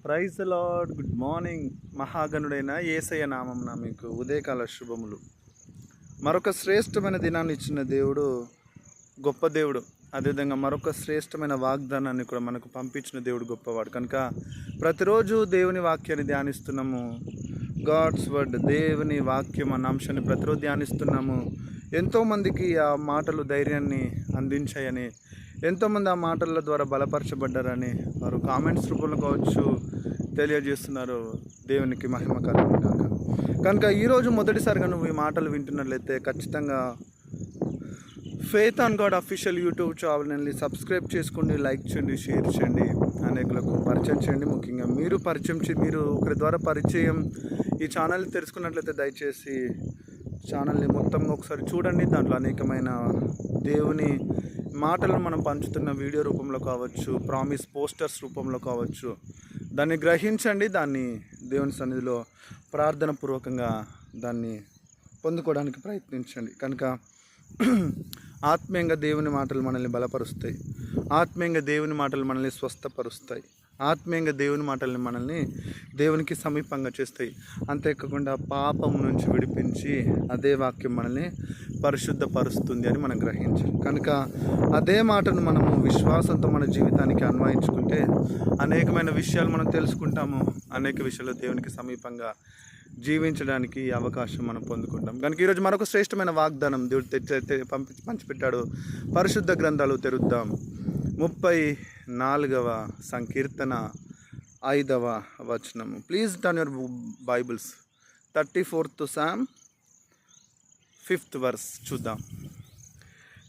Praise the lord. Good morning. మహాగణుడైన యేసయ్య నామమున మీకు ఉదయకాల శుభములు. మరొక శ్రేష్టమైన దినాన్ని ఇచ్చిన దేవుడు గొప్ప దేవుడు. అదేవిధంగా మరొక శ్రేష్టమైన వాగ్దానాన్ని కూడా మనకు పంపించిన దేవుడు గొప్పవాడు. కనుక ప్రతిరోజు దేవుని వాక్యాన్ని ధ్యానిస్తున్నాము. గాడ్స్ వర్డ్, దేవుని వాక్యం అన్న అంశాన్ని ప్రతిరోజు ధ్యానిస్తున్నాము. ఎంతోమందికి ఆ మాటలు ధైర్యాన్ని అందించాయని, ఎంతోమంది ఆ మాటల ద్వారా బలపరచబడ్డారని వారు కామెంట్స్ రూపంలో కావచ్చు తెలియజేస్తున్నారు. దేవునికి మహిమ కలుగును గాక. కనుక ఈరోజు మొదటిసారిగా నువ్వు ఈ మాటలు వింటున్నట్లయితే ఖచ్చితంగా faith on God official YouTube ఛానల్ని సబ్స్క్రైబ్ చేసుకోండి, లైక్ చేయండి, షేర్ చేయండి, అనేకులకు పరిచయం చేయండి. ముఖ్యంగా మీరు ఒకరి ద్వారా పరిచయం ఈ ఛానల్ని తెలుసుకున్నట్లయితే దయచేసి ఛానల్ని మొత్తంగా ఒకసారి చూడండి. దాంట్లో అనేకమైన దేవుని మాటలను మనం పంచుతున్న వీడియో రూపంలో కావచ్చు, ప్రామిస్ పోస్టర్స్ రూపంలో కావచ్చు, దాన్ని గ్రహించండి. దాన్ని దేవుని సన్నిధిలో ప్రార్థన పూర్వకంగా దాన్ని పొందుకోవడానికి ప్రయత్నించండి. కనుక ఆత్మీయంగా దేవుని మాటలు మనల్ని బలపరుస్తాయి, ఆత్మీయంగా దేవుని మాటలు మనల్ని స్వస్థపరుస్తాయి, ఆత్మీయంగా దేవుని మాటల్ని మనల్ని దేవునికి సమీపంగా చేస్తాయి. అంతేకాకుండా పాపం నుంచి విడిపించి అదే వాక్యం మనల్ని పరిశుద్ధపరుస్తుంది అని మనం గ్రహించాలి. కనుక అదే మాటను మనము విశ్వాసంతో మన జీవితానికి అన్వయించుకుంటే అనేకమైన విషయాలు మనం తెలుసుకుంటాము. అనేక విషయాలు దేవునికి సమీపంగా జీవించడానికి అవకాశం మనం పొందుకుంటాం. కనుక ఈరోజు మరొక శ్రేష్టమైన వాగ్దానం దేవుడు పంచిపెట్టాడు. పరిశుద్ధ గ్రంథాలు తెరుద్దాం. 34వ సంకీర్తన 5వ వచనము. Please turn your Bibles 34th Psalm 5th verse చూద్దాం.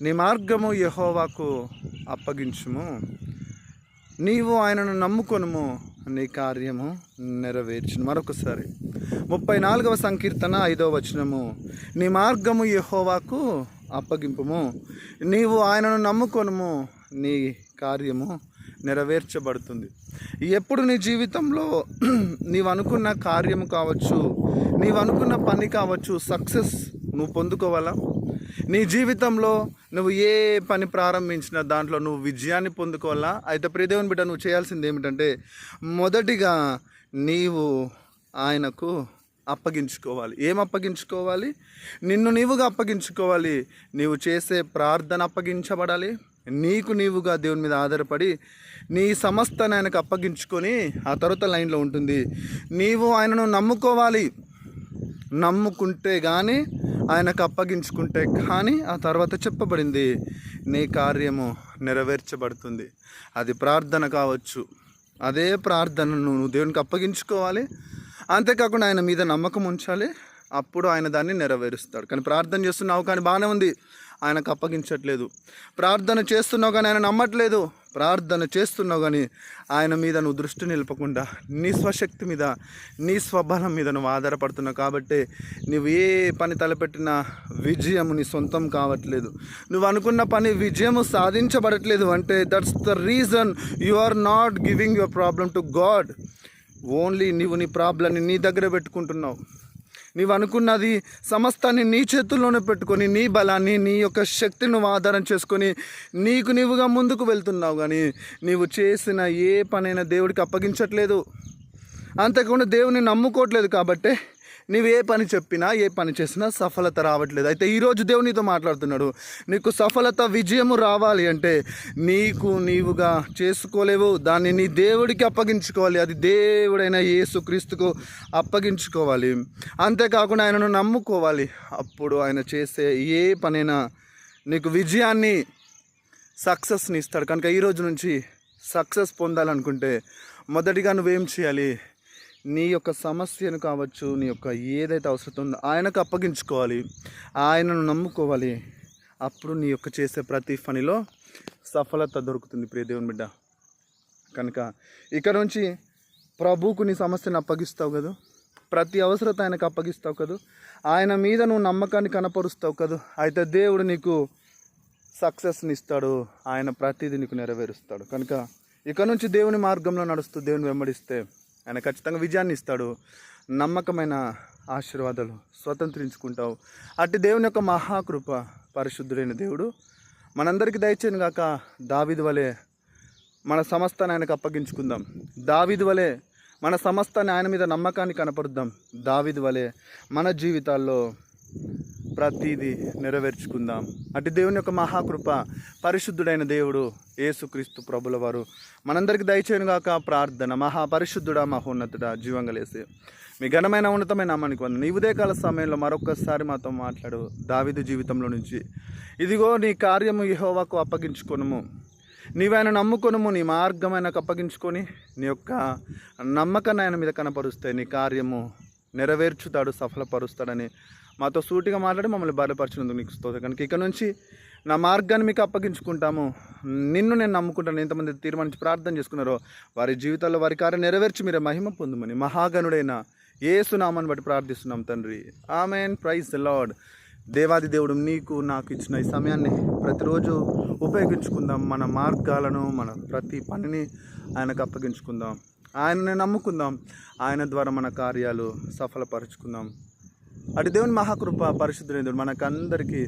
నీ మార్గము యెహోవాకు అప్పగించుము, నీవు ఆయనను నమ్ముకొనుము, నీ కార్యము నెరవేర్చును. మరొకసారి 34వ సంకీర్తన 5వ వచనము. నీ మార్గము యెహోవాకు అప్పగింపుము, నీవు ఆయనను నమ్ముకొనుము, నీ కార్యము నెరవేర్చబడుతుంది. ఎప్పుడు నీ జీవితంలో నీవు అనుకున్న కార్యము కావచ్చు, నీవు అనుకున్న పని కావచ్చు, సక్సెస్ నువ్వు పొందుకోవాలా? నీ జీవితంలో నువ్వు ఏ పని ప్రారంభించినా దాంట్లో నువ్వు విజయాన్ని పొందుకోవాలా? అయితే ప్రియదేవుని బిడ్డ, నువ్వు చేయాల్సింది ఏమిటంటే మొదటిగా నీవు ఆయనకు అప్పగించుకోవాలి. ఏం అప్పగించుకోవాలి? నిన్ను నీవుగా అప్పగించుకోవాలి. నీవు చేసే ప్రార్థన అప్పగించబడాలి. నీకు నీవుగా దేవుని మీద ఆధారపడి నీ సమస్తాన్ని ఆయనకు అప్పగించుకొని ఆ తర్వాత లైన్లో ఉంటుంది, నీవు ఆయనను నమ్ముకోవాలి. నమ్ముకుంటే కానీ, ఆయనకు అప్పగించుకుంటే కానీ ఆ తర్వాత చెప్పబడింది నీ కార్యము నెరవేర్చబడుతుంది. అది ప్రార్థన కావచ్చు. అదే ప్రార్థనను నువ్వు దేవునికి అప్పగించుకోవాలి. అంతేకాకుండా ఆయన మీద నమ్మకం ఉంచాలి. అప్పుడు ఆయన దాన్ని నెరవేరుస్తాడు. కానీ ప్రార్థన చేస్తున్నావు కానీ బాగానే ఉంది, ఆయనకు అప్పగించట్లేదు. ప్రార్థన చేస్తున్నావు కానీ ఆయన నమ్మట్లేదు. ప్రార్థన చేస్తున్నావు కానీ ఆయన మీద నువ్వు దృష్టి నిలపకుండా నీ స్వశక్తి మీద, నీ స్వబలం మీద నువ్వు ఆధారపడుతున్నావు. కాబట్టి నువ్వు ఏ పని తలపెట్టినా విజయము నీ సొంతం కావట్లేదు. నువ్వు అనుకున్న పని విజయము సాధించబడట్లేదు అంటే that's the reason you are not giving your problem to God. Only నీవు నీ ప్రాబ్లంని నీ దగ్గర పెట్టుకుంటున్నావు. నీవు అనుకున్నది సమస్తాన్ని నీ చేతుల్లోనే పెట్టుకొని నీ బలాన్ని, నీ యొక్క శక్తిని నువ్వు ఆధారం చేసుకొని నీకు నీవుగా ముందుకు వెళ్తున్నావు. కానీ నీవు చేసిన ఏ పనైనా దేవుడికి అప్పగించట్లేదు. అంతేకాకుండా దేవుని నమ్ముకోవట్లేదు. కాబట్టి నీవు ఏ పని చెప్పినా, ఏ పని చేసినా సఫలత రావట్లేదు. అయితే ఈరోజు దేవుడు నీతో మాట్లాడుతున్నాడు. నీకు సఫలత, విజయము రావాలి అంటే నీకు నీవుగా చేసుకోలేవు. దాన్ని నీ దేవుడికి అప్పగించుకోవాలి. అది దేవుడైన యేసుక్రీస్తుకు అప్పగించుకోవాలి. అంతేకాకుండా ఆయనను నమ్ముకోవాలి. అప్పుడు ఆయన చేసే ఏ పనైనా నీకు విజయాన్ని, సక్సెస్ని ఇస్తాడు. కనుక ఈరోజు నుంచి సక్సెస్ పొందాలనుకుంటే మొదటిగా నువ్వేం చేయాలి? నీ యొక్క సమస్యను కావచ్చు, నీ యొక్క ఏదైతే అవసరం ఉందో ఆయనకు అప్పగించుకోవాలి, ఆయనను నమ్ముకోవాలి. అప్పుడు నీ యొక్క చేసే ప్రతి పనిలో సఫలత దొరుకుతుంది. ప్రియ దేవుని బిడ్డ, కనుక ఇక్కడ నుంచి ప్రభువుకు నీ సమస్యను అప్పగిస్తావు కదా, ప్రతి అవసరత ఆయనకు అప్పగిస్తావు కదా, ఆయన మీద నువ్వు నమ్మకాన్ని కనపరుస్తావు కదా. అయితే దేవుడు నీకు సక్సెస్ని ఇస్తాడు. ఆయన ప్రతిదీ నీకు నెరవేరుస్తాడు. కనుక ఇక్కడ నుంచి దేవుని మార్గంలో నడుస్తూ దేవుని వెంబడిస్తే ఆయన ఖచ్చితంగా విజయాన్ని ఇస్తాడు. నమ్మకమైన ఆశీర్వాదాలు స్వతంత్రించుకుంటావు. అట్టి దేవుని యొక్క మహాకృప, పరిశుద్ధుడైన దేవుడు మనందరికీ దయచేయను గాక. దావీదు వలె మన సమస్తాన్ని ఆయనకు అప్పగించుకుందాం. దావీదు వలె మన సమస్తాన్ని ఆయన మీద నమ్మకాన్ని కనపరుద్దాం. దావీదు వలె మన జీవితాల్లో ప్రతిదీ నెరవేర్చుకుందాం. అటు దేవుని యొక్క మహాకృప, పరిశుద్ధుడైన దేవుడు యేసుక్రీస్తు ప్రభుల వారు మనందరికీ దయచేయనుగాక. ప్రార్థన. మహాపరిశుద్ధుడా, మహోన్నతుడా, జీవంగలేసి మీ ఘనమైన ఉన్నతమైన నామానికి వందనాలు. ఈ ఉదయకాల సమయంలో మరొకసారి మాతో మాట్లాడు. దావీదు జీవితంలో నుంచి, ఇదిగో నీ కార్యము యెహోవాకు అప్పగించుకొనుము, నీవైనా నమ్ముకొనుము, నీ మార్గమైనకు అప్పగించుకొని నీ యొక్క నమ్మకాన్ని ఆయన మీద కనపరుస్తే నీ కార్యము నెరవేర్చుతాడు, సఫలపరుస్తాడని మాతో సూటిగా మాట్లాడి మమ్మల్ని బలపరిచినందుకు నీకు స్తోత్రం. కనుక ఇక నుంచి నా మార్గాన్ని మీకు అప్పగించుకుంటాము, నిన్ను నేను నమ్ముకుంటాను. ఎంతమంది తీర్మానించి ప్రార్థన చేసుకున్నారో వారి జీవితాల్లో వారి కార్యం నెరవేర్చి మీరే మహిమ పొందుమని మహాగణుడైన యేసు నామాన్ని బట్టి ప్రార్థిస్తున్నాం తండ్రి. ఆమేన్. Praise the lord. దేవాది దేవుడు నీకు నాకు ఇచ్చిన ఈ సమయాన్ని ప్రతిరోజు ఉపయోగించుకుందాం. మన మార్గాలను, మన ప్రతి పనిని ఆయనకు అప్పగించుకుందాం. ఆయనని నమ్ముకుందాం. ఆయన ద్వారా మన కార్యాలు సఫలపరుచుకుందాం. అటు దేవుని మహాకృప, పరిశుద్ధుడైన దేవుడు మనకందరికీ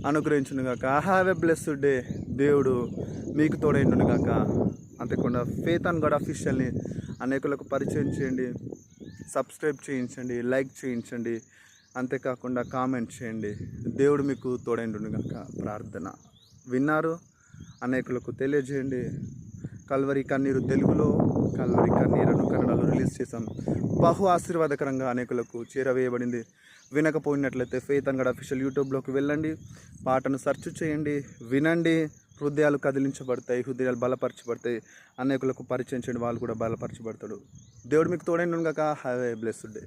అనుగ్రహించునుగాక. Have a blessed day. దేవుడు మీకు తోడైండునుగాక. అంతేకాకుండా ఫేత్ అండ్ గాడ్ అఫీషియల్ని అనేకులకు పరిచయం చేయండి, సబ్స్క్రైబ్ చేయించండి, లైక్ చేయించండి, అంతేకాకుండా కామెంట్ చేయండి. దేవుడు మీకు తోడైండునుగాక. ప్రార్థన విన్నారు, అనేకులకు తెలియజేయండి. కల్వరి కన్నీరు తెలుగులో, కల్వరి కన్నీరును కన్నడలో రిలీజ్ చేశాం. బహు ఆశీర్వాదకరంగా అనేకులకు చేరవేయబడింది. వినకపోయినట్లయితే ఫేత్ అండ్ గాడ్ అఫీషియల్ యూట్యూబ్లోకి వెళ్ళండి, పాటను సెర్చ్ చేయండి, వినండి. హృదయాలు కదిలించబడతాయి, హృదయాలు బలపరచబడతాయి. అనేకులకు పరిచయం చేయండి, వాళ్ళు కూడా బలపరచబడతాడు. దేవుడు మీకు తోడైండునుగాక. Have a blessed day.